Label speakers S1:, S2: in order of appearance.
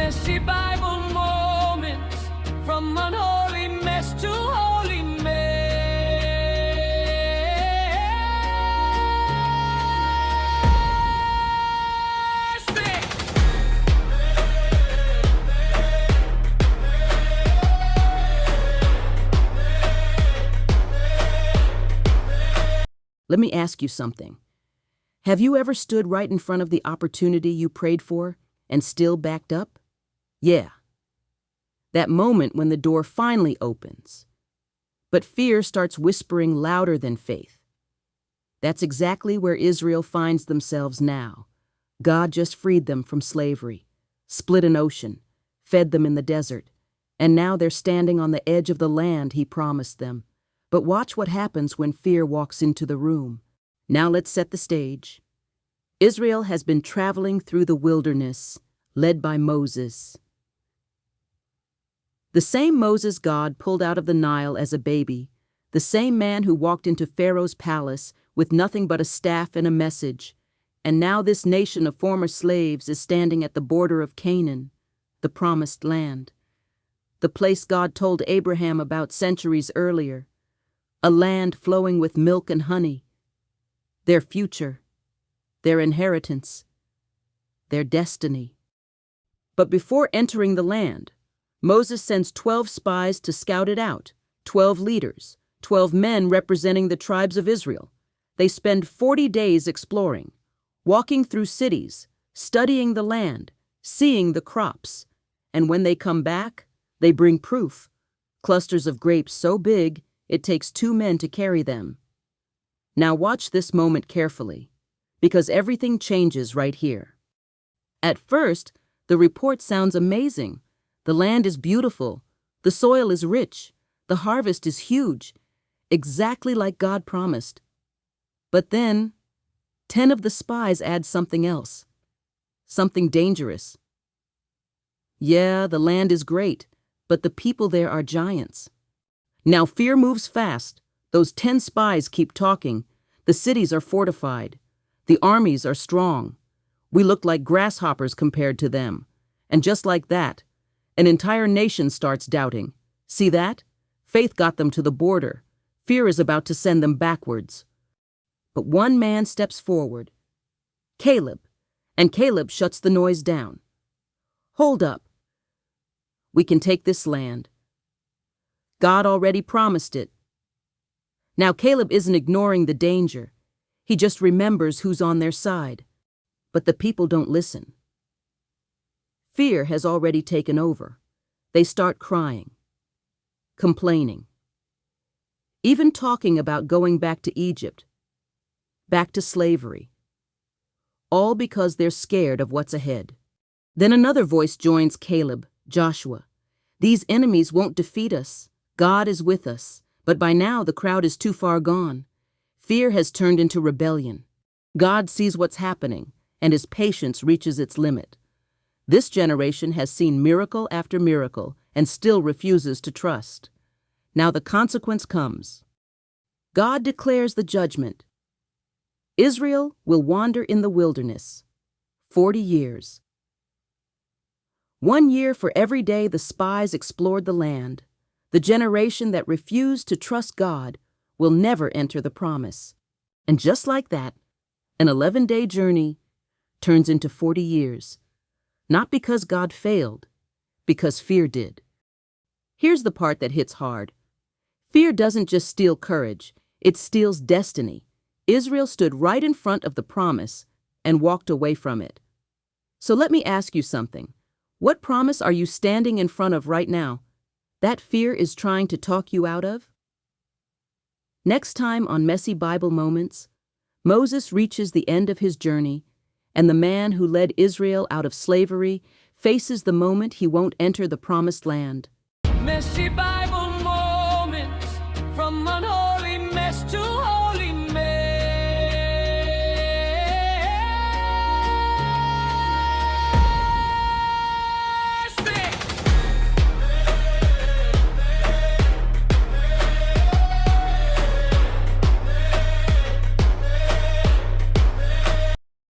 S1: Messy Bible moments, from unholy mess to holy mercy.
S2: Let me ask you something. Have you ever stood right in front of the opportunity you prayed for and still backed up? Yeah. That moment when the door finally opens. But fear starts whispering louder than faith. That's exactly where Israel finds themselves now. God just freed them from slavery, split an ocean, fed them in the desert, and now they're standing on the edge of the land He promised them. But watch what happens when fear walks into the room. Now let's set the stage. Israel has been traveling through the wilderness, led by Moses. The same Moses God pulled out of the Nile as a baby, the same man who walked into Pharaoh's palace with nothing but a staff and a message. And now this nation of former slaves is standing at the border of Canaan, the promised land. The place God told Abraham about centuries earlier. A land flowing with milk and honey. Their future, their inheritance, their destiny. But before entering the land, Moses sends 12 spies to scout it out, 12 leaders, 12 men representing the tribes of Israel. They spend 40 days exploring, walking through cities, studying the land, seeing the crops. And when they come back, they bring proof. Clusters of grapes so big, it takes 2 men to carry them. Now watch this moment carefully, because everything changes right here. At first, the report sounds amazing. The land is beautiful, the soil is rich, the harvest is huge, exactly like God promised. But then, 10 of the spies add something else, something dangerous. Yeah, the land is great, but the people there are giants. Now fear moves fast. Those 10 spies keep talking. The cities are fortified. The armies are strong. We look like grasshoppers compared to them. And just like that, an entire nation starts doubting. See that? Faith got them to the border. Fear is about to send them backwards. But one man steps forward. Caleb. And Caleb shuts the noise down. Hold up. We can take this land. God already promised it. Now Caleb isn't ignoring the danger. He just remembers who's on their side. But the people don't listen. Fear has already taken over. They start crying, complaining, even talking about going back to Egypt, back to slavery. All because they're scared of what's ahead. Then another voice joins Caleb, Joshua. These enemies won't defeat us. God is with us, but by now the crowd is too far gone. Fear has turned into rebellion. God sees what's happening, and His patience reaches its limit. This generation has seen miracle after miracle and still refuses to trust. Now the consequence comes. God declares the judgment. Israel will wander in the wilderness 40 years. 1 year for every day the spies explored the land. The generation that refused to trust God will never enter the promise. And just like that, an 11-day journey turns into 40 years. Not because God failed, because fear did. Here's the part that hits hard. Fear doesn't just steal courage, it steals destiny. Israel stood right in front of the promise and walked away from it. So let me ask you something. What promise are you standing in front of right now that fear is trying to talk you out of? Next time on Messy Bible Moments, Moses reaches the end of his journey, and the man who led Israel out of slavery faces the moment he won't enter the promised land.
S1: Messy Bible